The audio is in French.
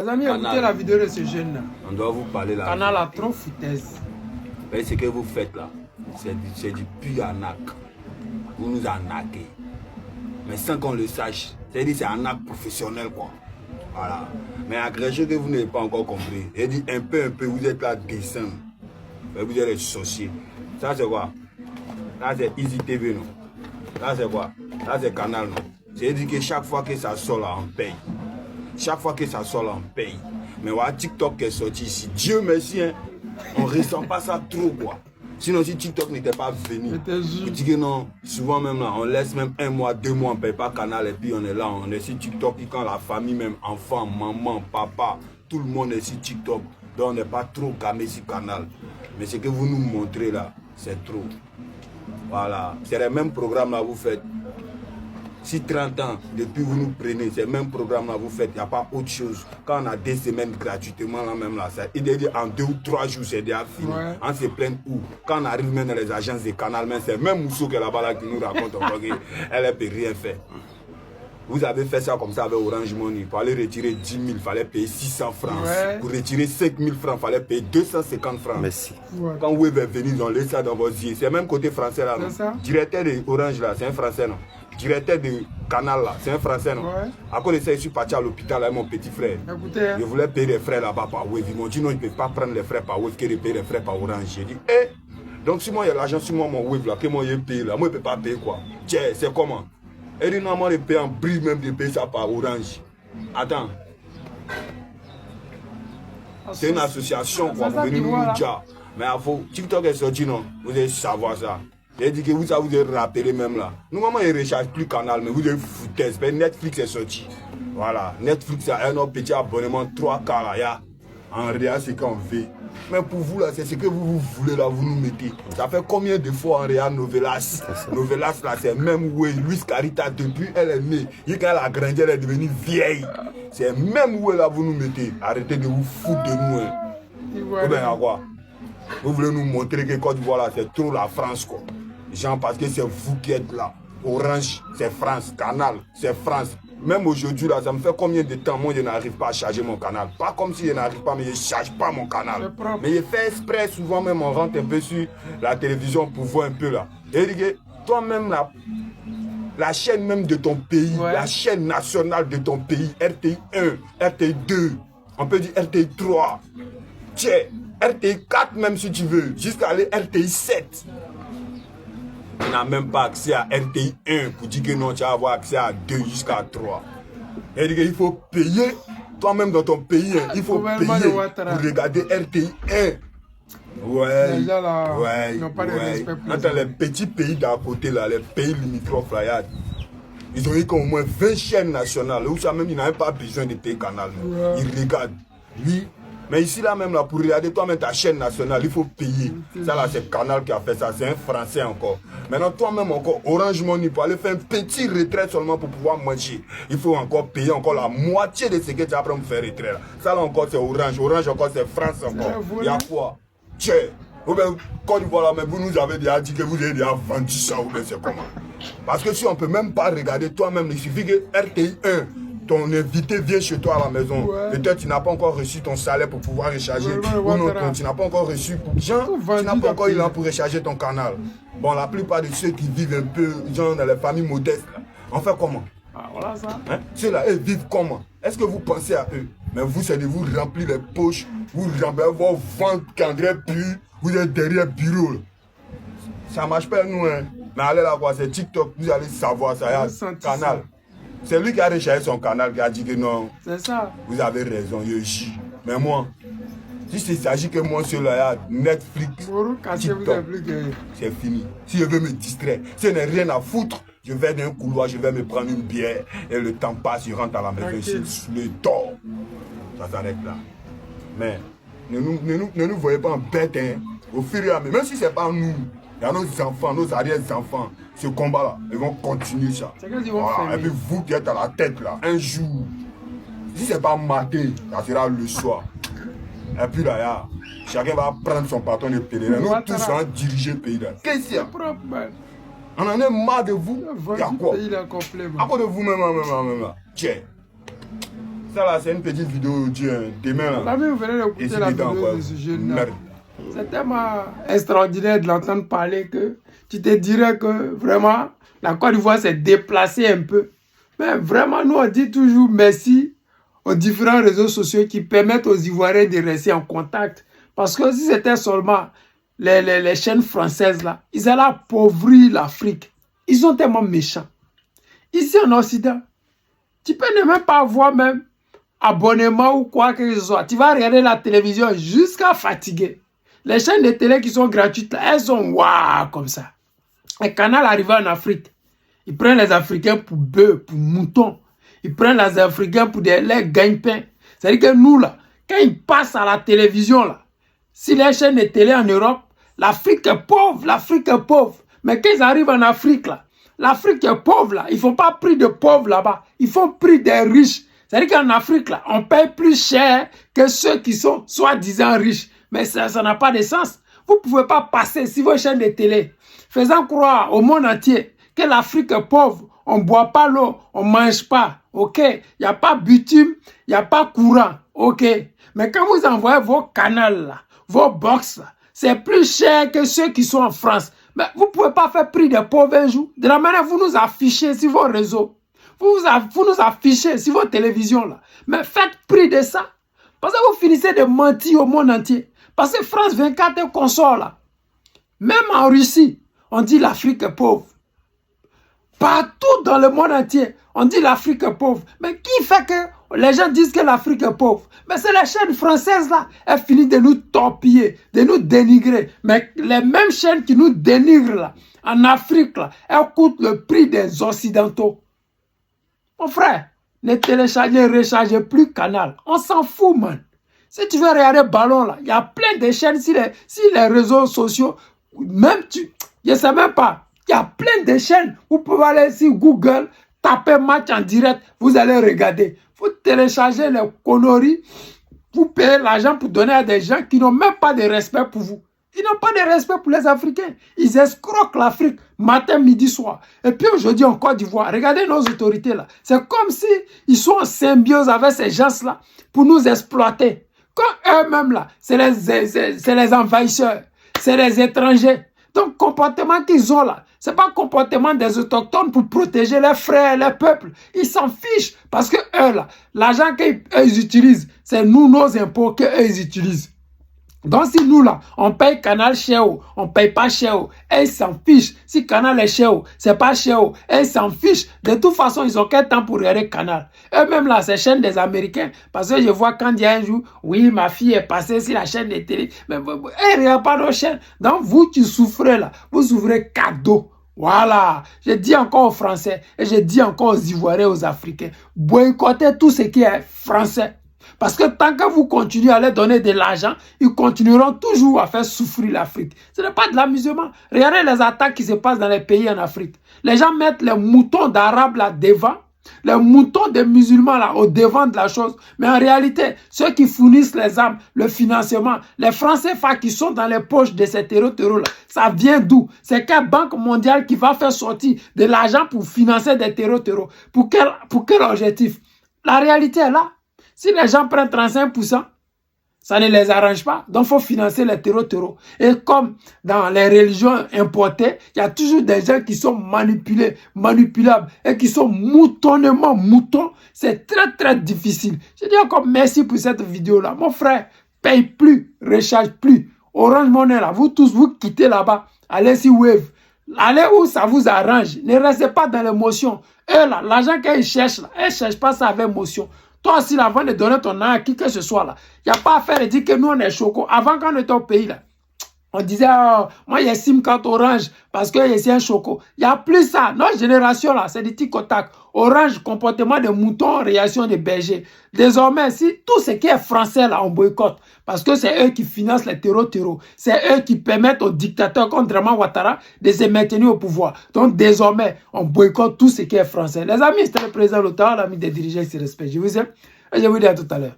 Les amis, écoutez la vidéo de ce jeune-là. On doit vous parler là. Canal a trop foutaise. Mais ce que vous faites là, c'est du pur arnaque. Vous nous arnaquez. Mais sans qu'on le sache. C'est-à-dire c'est un arnaque professionnel quoi. Voilà. Mais à quelque que vous n'avez pas encore compris. J'ai dit un peu, vous êtes là descendre. Vous êtes les sorciers. Ça c'est quoi? Ça c'est Easy TV non. Ça c'est quoi? Ça c'est Canal non. C'est-à-dire que chaque fois que ça sort là, on paye. Chaque fois que ça sort là, on paye. Mais voilà, TikTok qui est sorti ici. Dieu merci, hein, on ne ressent pas ça trop quoi. Sinon, si TikTok n'était pas venu, je dis que non, souvent même là, on laisse même 1 mois, 2 mois, on ne paye pas Canal et puis on est là, on est sur TikTok. Et quand la famille, même enfant, maman, papa, tout le monde est sur TikTok. Donc on n'est pas trop camé sur Canal. Mais ce que vous nous montrez là, c'est trop. Voilà, c'est le même programme là vous faites. Si 30 ans, depuis vous nous prenez, c'est le même programme là vous faites, il n'y a pas autre chose. Quand on a 2 semaines gratuitement là même là, ça, il dit en 2 ou 3 jours c'est déjà fini. Ouais. On se plaint où? Quand on arrive même dans les agences de Canal, c'est même Mousso qui est là-bas là, qui nous raconte qu'elle ne peut rien faire. Vous avez fait ça comme ça avec Orange Money. Pour aller retirer 10 000, il fallait payer 600 francs. Ouais. Pour retirer 5 000 francs, il fallait payer 250 francs. Merci. Ouais. Quand Wave est venu, ils ont laissé ça dans vos yeux. C'est même côté français là. Directeur de Orange là, c'est un français non. Directeur de Canal là, c'est un français non. Ouais. À cause de ça, je suis parti à l'hôpital avec mon petit frère. Écoutez, hein. Je voulais payer les frais là-bas par Wave. Ils m'ont dit non, ils ne peuvent pas prendre les frais par Wave, qu'ils payer les frais par Orange. J'ai dit, eh, donc si moi il y a l'argent sur moi, mon Wave là, que moi je paye là, moi je ne peux pas payer quoi. Tiens, c'est comment? Et dit normalement de payer en prix même de payer ça par Orange. Attends. C'est une association quoi, vous venez nous dire. Mais il faut, TikTok est sorti non, vous devez savoir ça. J'ai dit que vous avez rappelé même là. Nous, maman, il ne recharge plus Canal, mais vous avez foutaise. Netflix est sorti. Voilà. Netflix a un autre petit abonnement, 3 caraya. En réel, c'est qu'on veut. Mais pour vous, là, c'est ce que vous voulez, là, vous nous mettez. Ça fait combien de fois en réel Novelas? Novelas, là, c'est même où Luis Carita, depuis elle est née. Et quand elle a grandi, elle est devenue vieille. C'est même où là, vous nous mettez. Arrêtez de vous foutre de nous. Hein. Ou bien, à quoi? Vous voulez nous montrer que Côte d'Ivoire, là, c'est trop la France, quoi. Genre parce que c'est vous qui êtes là. Orange, c'est France. Canal, c'est France. Même aujourd'hui, là, ça me fait combien de temps, moi, je n'arrive pas à charger mon canal. Pas comme si je n'arrive pas, mais je ne charge pas mon canal. Mais je fais exprès, souvent même, on rentre un peu sur la télévision pour voir un peu là. Et toi-même, la chaîne même de ton pays, la chaîne nationale de ton pays, RTI 1, RTI 2, on peut dire RTI 3, tiens, RTI 4 même si tu veux, jusqu'à aller RTI 7. Tu n'as même pas accès à RTI 1 pour dire que non, tu vas avoir accès à 2 jusqu'à 3. Et il faut payer, toi-même dans ton pays, il faut payer pour regarder RTI 1. Ouais, déjà là, ils n'ont pas de respect pour dans les petits pays d'à côté, là, les pays limitrophes, là, ils ont eu au moins 20 chaînes nationales. Où ça même, ils n'avaient pas besoin de payer Canal. Ils regardent. Oui. Mais ici, là même, là, pour regarder toi-même ta chaîne nationale, il faut payer. Ça, là, c'est Canal qui a fait ça. C'est un Français encore. Maintenant, toi-même, encore, Orange Money, pour aller faire un petit retrait seulement pour pouvoir manger, il faut encore payer encore la moitié de ce que tu as après me faire retrait. Là. Ça, là, encore, c'est Orange. Orange, encore, c'est France encore. Il y a quoi? Tiens, ou bien, quand voilà, mais vous nous avez déjà dit que vous avez déjà vendu ça, ou bien c'est comment? Parce que si on ne peut même pas regarder toi-même, il suffit que RTI 1, ton invité vient chez toi à la maison. Peut-être tu n'as pas encore reçu ton salaire pour pouvoir recharger. Ou non, tu n'as pas encore reçu. Jean, tu n'as pas encore eu là pour recharger ton canal. Bon, la plupart de ceux qui vivent un peu, genre dans les familles modestes, là, on fait comment? Ah, voilà ça. Hein? Ceux-là, ils vivent comment? Est-ce que vous pensez à eux? Mais vous, c'est de vous remplir les poches, vous remplir vos ventes qu'André pue, vous êtes derrière le bureau. Là. Ça ne marche pas, nous, hein. Mais allez là voir, c'est TikTok, vous allez savoir ça. Il y a Canal. C'est lui qui a rechargé son canal, qui a dit que non. C'est ça. Vous avez raison, je gis. Mais moi, si il s'agit que moi, celui-là, Netflix, TikTok, c'est fini. Si je veux me distraire, si je n'ai rien à foutre, je vais dans un couloir, je vais me prendre une bière, et le temps passe, je rentre à la maison, je le dors. Ça s'arrête là. Mais ne nous voyez pas en bête, hein. Au fur et à mesure, même si ce n'est pas nous, il y a nos enfants, nos arrière-enfants. Ce combat-là, ils vont continuer ça. Voilà. Et puis vous qui êtes à la tête là, un jour, si ce n'est pas matin, ça sera le soir. Et puis là, chacun va prendre son patron de pèlerin. Nous tous allons diriger le pays là. Qu'est-ce qu'il y a? On en est marre de vous. Il y a quoi? À cause de vous-même, là. Tiens. Ça là, c'est une petite vidéo Dieu. Demain là. Vous venez d'écouter la vidéo de ce jeune là. C'est tellement extraordinaire de l'entendre parler que tu te dirais que vraiment la Côte d'Ivoire s'est déplacée un peu. Mais vraiment, nous on dit toujours merci aux différents réseaux sociaux qui permettent aux Ivoiriens de rester en contact. Parce que si c'était seulement les chaînes françaises là, ils allaient appauvrir l'Afrique. Ils sont tellement méchants. Ici en Occident, tu peux ne même pas avoir même abonnement ou quoi que ce soit. Tu vas regarder la télévision jusqu'à fatiguer. Les chaînes de télé qui sont gratuites, là, elles sont waouh comme ça. Les canaux arrivent en Afrique. Ils prennent les Africains pour bœufs, pour moutons. Ils prennent les Africains pour des gagne-pain. C'est-à-dire que nous, là, quand ils passent à la télévision, là, si les chaînes de télé en Europe, l'Afrique est pauvre, l'Afrique est pauvre. Mais quand ils arrivent en Afrique, là, l'Afrique est pauvre, là. Ils ne font pas prix de pauvres là-bas. Ils font prix des riches. C'est-à-dire qu'en Afrique, là, on paye plus cher que ceux qui sont soi-disant riches. Mais ça n'a pas de sens. Vous ne pouvez pas passer sur vos chaînes de télé faisant croire au monde entier que l'Afrique est pauvre. On ne boit pas l'eau, on ne mange pas. OK? Il n'y a pas bitume, il n'y a pas courant. OK? Mais quand vous envoyez vos canaux, là, vos box, là, c'est plus cher que ceux qui sont en France. Mais vous ne pouvez pas faire prix des pauvres un jour. De la manière vous nous affichez sur vos réseaux. Vous nous affichez sur vos télévisions. Là. Mais faites prix de ça. Parce que vous finissez de mentir au monde entier. Parce que France 24 est consort là. Même en Russie, on dit l'Afrique est pauvre. Partout dans le monde entier, on dit l'Afrique est pauvre. Mais qui fait que les gens disent que l'Afrique est pauvre? Mais c'est les chaînes françaises là. Elles finissent de nous torpiller, de nous dénigrer. Mais les mêmes chaînes qui nous dénigrent là, en Afrique là, elles coûtent le prix des Occidentaux. Mon frère, ne téléchargez, rechargez plus Canal. On s'en fout, man. Si tu veux regarder Ballon là, il y a plein de chaînes sur les réseaux sociaux. Même je ne sais même pas. Il y a plein de chaînes. Vous pouvez aller sur Google, taper match en direct, vous allez regarder. Vous téléchargez les conneries, vous payez l'argent pour donner à des gens qui n'ont même pas de respect pour vous. Ils n'ont pas de respect pour les Africains. Ils escroquent l'Afrique matin, midi, soir. Et puis aujourd'hui en Côte d'Ivoire, regardez nos autorités là. C'est comme si ils sont en symbiose avec ces gens-là pour nous exploiter. Quand eux-mêmes là, c'est les envahisseurs, c'est les étrangers. Donc, le comportement qu'ils ont là, ce n'est pas le comportement des autochtones pour protéger leurs frères, leurs peuples. Ils s'en fichent parce que eux là, l'argent qu'ils utilisent, c'est nous, nos impôts qu'eux ils utilisent. Donc, si nous là, on paye Canal cher, on ne paye pas cher, et ils s'en fichent. Si Canal est cher, c'est pas cher, et ils s'en fichent. De toute façon, ils ont quel temps pour regarder Canal. Eux-mêmes là, c'est chaîne des Américains. Parce que je vois quand il y a un jour, oui, ma fille est passée sur la chaîne de télé. Mais ils ne regardent pas nos chaînes. Donc, vous qui souffrez là, vous souffrez cadeau. Voilà, je dis encore aux Français, et je dis encore aux Ivoiriens, aux Africains, boycottez tout ce qui est français. Parce que tant que vous continuez à leur donner de l'argent, ils continueront toujours à faire souffrir l'Afrique. Ce n'est pas de l'amusement. Regardez les attaques qui se passent dans les pays en Afrique. Les gens mettent les moutons d'Arabes là devant, les moutons des musulmans là au devant de la chose. Mais en réalité, ceux qui fournissent les armes, le financement, les francs CFA qui sont dans les poches de ces terreaux là, ça vient d'où? C'est quelle banque mondiale qui va faire sortir de l'argent pour financer des terreaux? Pour quel objectif? La réalité est là. Si les gens prennent 35%, ça ne les arrange pas. Donc, il faut financer les terreaux. Et comme dans les religions importées, il y a toujours des gens qui sont manipulables et qui sont moutonnement moutons. C'est très, très difficile. Je dis encore merci pour cette vidéo-là. Mon frère, paye plus, recharge plus. Orange Money, là, vous tous, vous quittez là-bas. Allez sur Wave. Allez où ça vous arrange. Ne restez pas dans l'émotion. Eux, là, l'argent qu'ils cherchent, là, ils ne cherchent pas ça avec émotion. Toi aussi, avant de donner ton argent à qui que ce soit, là, il n'y a pas à faire de dire que nous, on est choco. Avant, quand on était au pays, là, on disait, oh, moi, il y a SIM carte Orange parce que c'est un choco. Il n'y a plus ça. Notre génération, là, c'est des tic au tac. Orange, comportement de mouton, réaction de berger. Désormais, si tout ce qui est français, là, on boycotte. Parce que c'est eux qui financent les terreaux. C'est eux qui permettent aux dictateurs comme Draman Ouattara de se maintenir au pouvoir. Donc, désormais, on boycotte tout ce qui est français. Les amis, c'était le président Lothar, l'ami des dirigeants qui se respectent. Je vous aime et je vous dis à tout à l'heure.